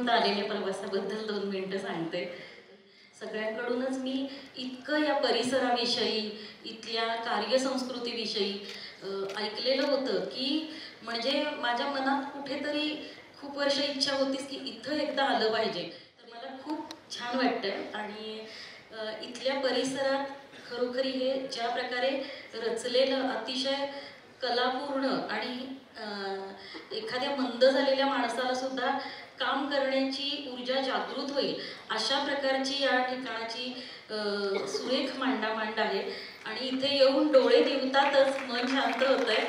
इथपर्यंत आलेल्या प्रवासाबद्दल 2 मिनिटं सांगते. सगळ्यांकडूनच मी इतकं या परिसराविषयी, इथल्या कार्यसंस्कृतीविषयी ऐकलेलं होतं की म्हणजे माझ्या मनात कुठेतरी खूप वर्ष इच्छा होतीच की इथं एकदा आलं पाहिजे. तर मला खूप छान वाटतं आणि इथल्या परिसरात खरोखरी हे ज्या प्रकारे रचलेलं अतिशय कलापूर्ण आणि एखाद्या मंद झालेल्या माणसाला सुद्धा काम करण्याची ऊर्जा जागृत होईल अशा प्रकारची या ठिकाणाची सुरेख मांडामांड आहे आणि इथे येऊन डोळे दिवतातच मन शांत होतंय.